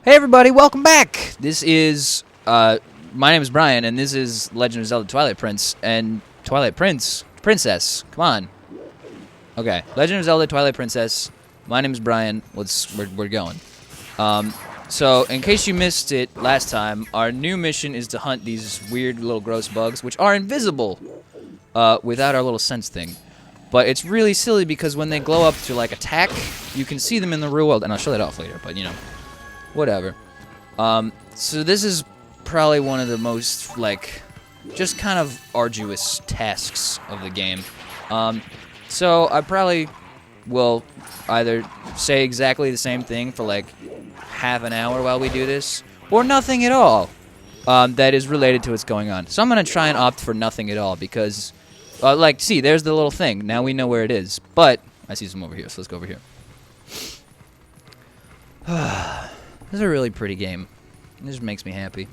Hey everybody, welcome back! This is, my name is Bryan, and this is Legend of Zelda Twilight Prince, and Twilight Princess, come on. Okay, Legend of Zelda Twilight Princess, my name is Bryan, we're going. So, in case you missed it last time, our new mission is to hunt these weird little gross bugs, which are invisible, without our little sense thing. But it's really silly because when they glow up to, like, attack, you can see them in the real world, and I'll show that off later, but, you know. Whatever. So this is probably one of the most, like, just kind of arduous tasks of the game. So I probably will either say exactly the same thing for, like, half an hour while we do this, or nothing at all that is related to what's going on. So I'm going to try and opt for nothing at all because, like, see, there's the little thing. Now we know where it is. But I see some over here, so let's go over here. This is a really pretty game. It just makes me happy.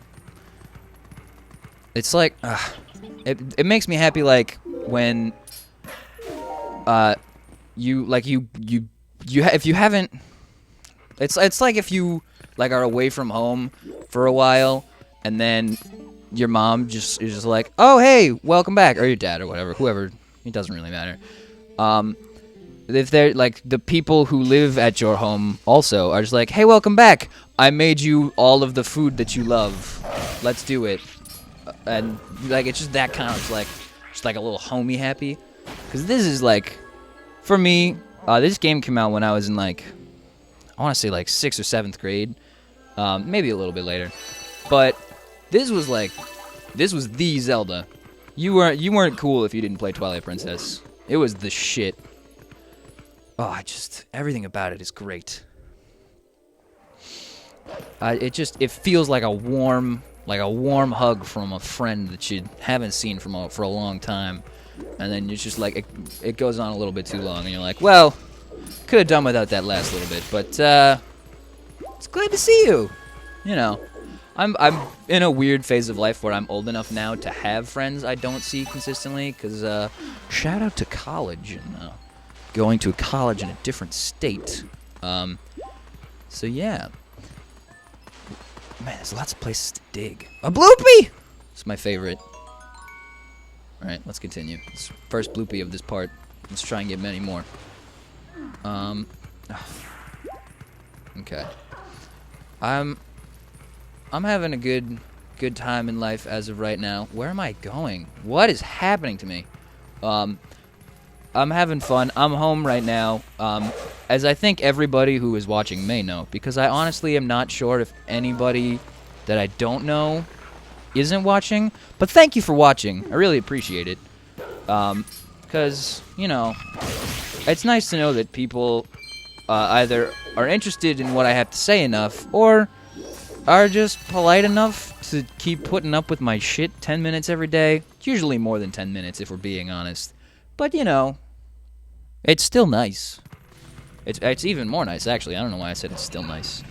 It's like, it makes me happy like when, if you haven't, it's like if you like are away from home for a while, and then your mom is just like, oh hey, welcome back, or your dad or whatever, whoever, it doesn't really matter. If they're like the people who live at your home also are just like, hey, welcome back. I made you all of the food that you love. Let's do it. And like it's just that kind of like just like a little homey happy. Because this is like, for me, this game came out when I was in like, I want to say like 6th or 7th grade, maybe a little bit later. But this was the Zelda. You weren't cool if you didn't play Twilight Princess. It was the shit. Oh, everything about it is great. It feels like a warm hug from a friend that you haven't seen for a long time, and then it's just like it goes on a little bit too long, and you're like, well, could have done without that last little bit, but it's glad to see you. You know, I'm in a weird phase of life where I'm old enough now to have friends I don't see consistently, because shout out to college and going to a college in a different state. So yeah. Man, there's lots of places to dig. A bloopy! It's my favorite. Alright, let's continue. It's the first bloopy of this part. Let's try and get many more. Okay. I'm having a good time in life as of right now. Where am I going? What is happening to me? I'm having fun. I'm home right now, as I think everybody who is watching may know, because I honestly am not sure if anybody that I don't know isn't watching, but thank you for watching. I really appreciate it, because, you know, it's nice to know that people either are interested in what I have to say enough, or are just polite enough to keep putting up with my shit 10 minutes every day. It's usually more than 10 minutes if we're being honest. But, you know, it's still nice. It's even more nice, actually. I don't know why I said it's still nice.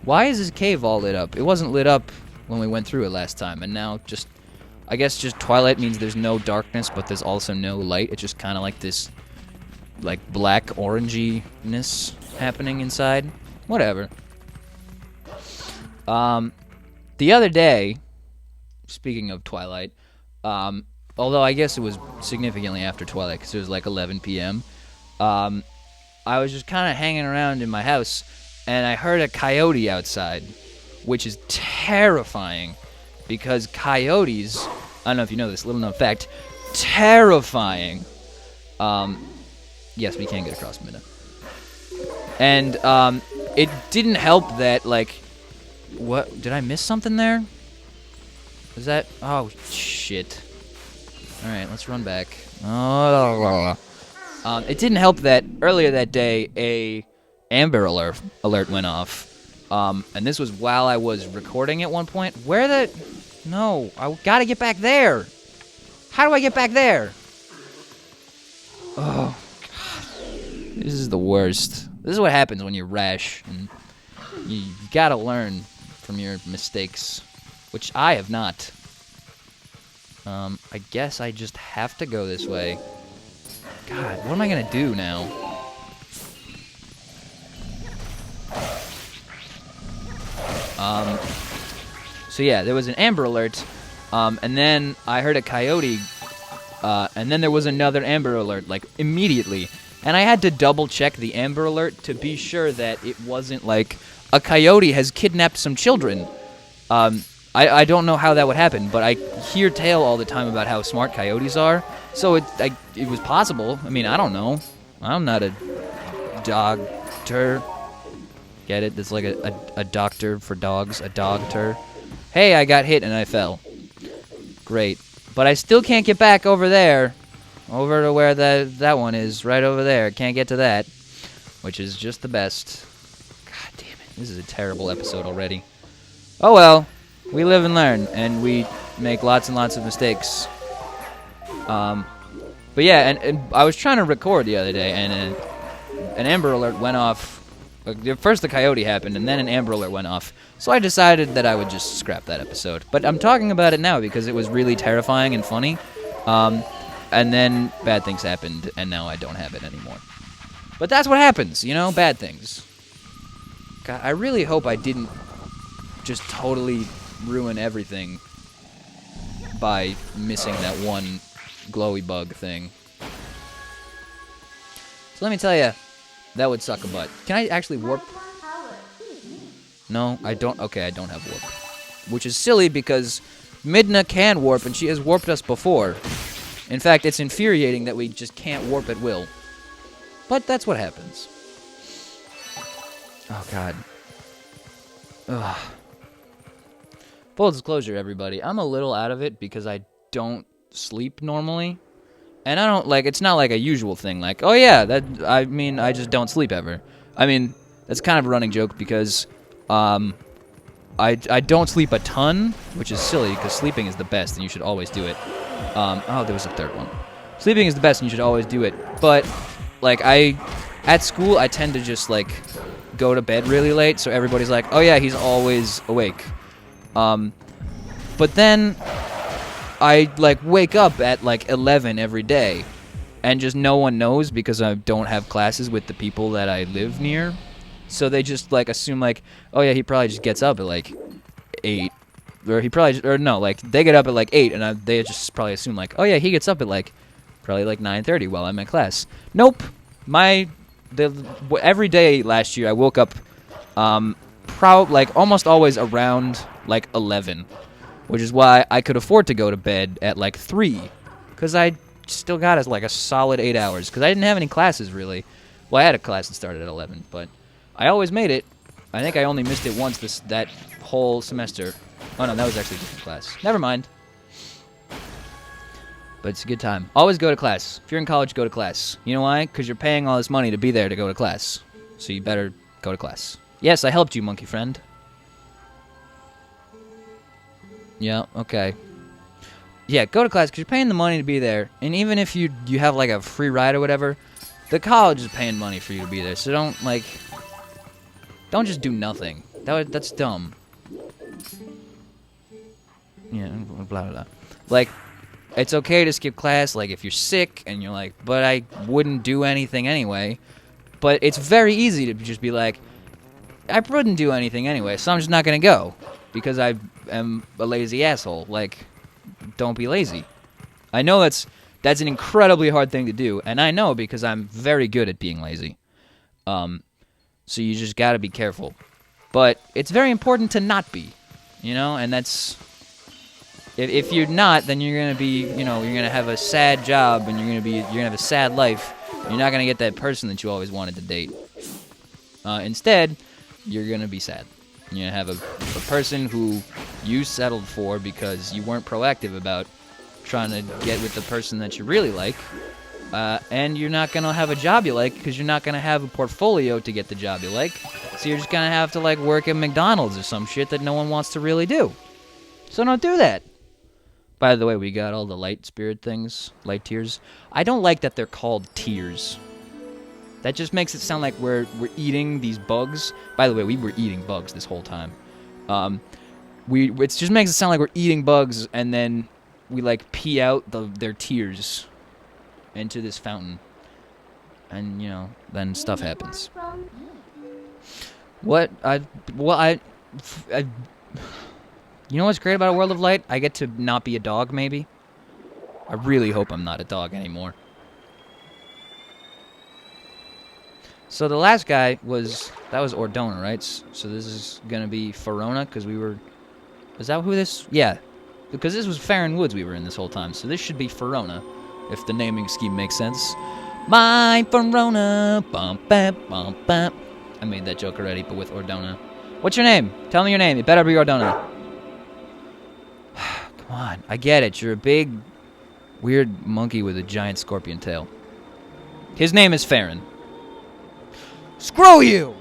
Why is this cave all lit up? It wasn't lit up when we went through it last time, and now I guess just Twilight means there's no darkness, but there's also no light. It's just kind of like this, like, black orangey-ness happening inside. Whatever. The other day, speaking of Twilight, although I guess it was significantly after Twilight, because it was like 11 p.m., I was just kind of hanging around in my house, and I heard a coyote outside, which is terrifying, because coyotes, I don't know if you know this, little known fact, terrifying. Yes, we can get across Minna. And, it didn't help that, like, what, did I miss something there? Is that, oh, shit. Alright, let's run back. It didn't help that earlier that day a Amber Alert went off. And this was while I was recording at one point. No, I gotta get back there. How do I get back there? Oh, God. This is the worst. This is what happens when you're rash. And you gotta learn from your mistakes, which I have not. I guess I just have to go this way. God, what am I gonna do now? So yeah, there was an Amber Alert, and then I heard a coyote, and then there was another Amber Alert, like, immediately. And I had to double-check the Amber Alert to be sure that it wasn't, like, a coyote has kidnapped some children. I don't know how that would happen, but I hear tale all the time about how smart coyotes are, so it was possible. I mean, I don't know. I'm not a doctor. Get it? It's like a doctor for dogs, a dogter. Hey, I got hit and I fell. Great. But I still can't get back over there. Over to where that one is, right over there. Can't get to that, which is just the best. God damn it. This is a terrible episode already. Oh well. We live and learn, and we make lots and lots of mistakes. But yeah, and I was trying to record the other day, and an Amber Alert went off. First the coyote happened, and then an Amber Alert went off. So I decided that I would just scrap that episode. But I'm talking about it now because it was really terrifying and funny. And then bad things happened, and now I don't have it anymore. But that's what happens, you know, bad things. God, I really hope I didn't just totally ruin everything by missing that one glowy bug thing. So let me tell you, that would suck a butt. Can I actually warp? No, I don't. Okay, I don't have warp. Which is silly because Midna can warp, and she has warped us before. In fact, it's infuriating that we just can't warp at will. But that's what happens. Oh, God. Ugh. Full disclosure, everybody. I'm a little out of it because I don't sleep normally. And I don't, like, it's not like a usual thing. Like, oh, yeah, I mean, I just don't sleep ever. I mean, that's kind of a running joke because I don't sleep a ton, which is silly because sleeping is the best and you should always do it. Oh, there was a third one. Sleeping is the best and you should always do it. But, like, at school, I tend to just, like, go to bed really late. So everybody's like, oh, yeah, he's always awake. But then I, like, wake up at, like, 11 every day. And just no one knows because I don't have classes with the people that I live near. So they just, like, assume, like, oh, yeah, he probably just gets up at, like, 8. Or he probably, or no, like, they get up at, like, 8, and they just probably assume, like, oh, yeah, he gets up at, like, probably, like, 9:30 while I'm in class. Nope. Every day last year, I woke up, like, almost always around, like, 11. Which is why I could afford to go to bed at, like, 3. Because I still got, like, a solid 8 hours. Because I didn't have any classes, really. Well, I had a class that started at 11, but I always made it. I think I only missed it once that whole semester. Oh, no, that was actually a different class. Never mind. But it's a good time. Always go to class. If you're in college, go to class. You know why? Because you're paying all this money to be there to go to class. So you better go to class. Yes, I helped you, monkey friend. Yeah, okay. Yeah, go to class because you're paying the money to be there. And even if you have, like, a free ride or whatever, the college is paying money for you to be there. So don't just do nothing. That's dumb. Yeah, blah, blah, blah. Like, it's okay to skip class, like, if you're sick and you're like, but I wouldn't do anything anyway. But it's very easy to just be like, I wouldn't do anything anyway, so I'm just not going to go. Because I am a lazy asshole. Like, don't be lazy. I know that's an incredibly hard thing to do, and I know because I'm very good at being lazy. So you just got to be careful. But it's very important to not be, you know, and that's... If you're not, then you're going to be, you know, you're going to have a sad job, and you're going to have a sad life. You're not going to get that person that you always wanted to date. Instead, you're going to be sad. You're going to have a person who you settled for because you weren't proactive about trying to get with the person that you really like. And you're not going to have a job you like because you're not going to have a portfolio to get the job you like. So you're just going to have to, like, work at McDonald's or some shit that no one wants to really do. So don't do that. By the way, we got all the light spirit things, light tears. I don't like that they're called tears. That just makes it sound like we're eating these bugs. By the way, we were eating bugs this whole time. It just makes it sound like we're eating bugs, and then we, like, pee out their tears into this fountain. And, you know, then stuff happens. What? You know what's great about a world of light? I get to not be a dog, maybe. I really hope I'm not a dog anymore. So the last guy was... That was Ordona, right? So this is going to be Farona, because we were... Is that who this... Yeah. Because this was Farron Woods we were in this whole time. So this should be Farona, if the naming scheme makes sense. My Farona. Bum, bam, bum, bam. I made that joke already, but with Ordona. What's your name? Tell me your name. It better be Ordona. Come on. I get it. You're a big, weird monkey with a giant scorpion tail. His name is Farron. Screw you!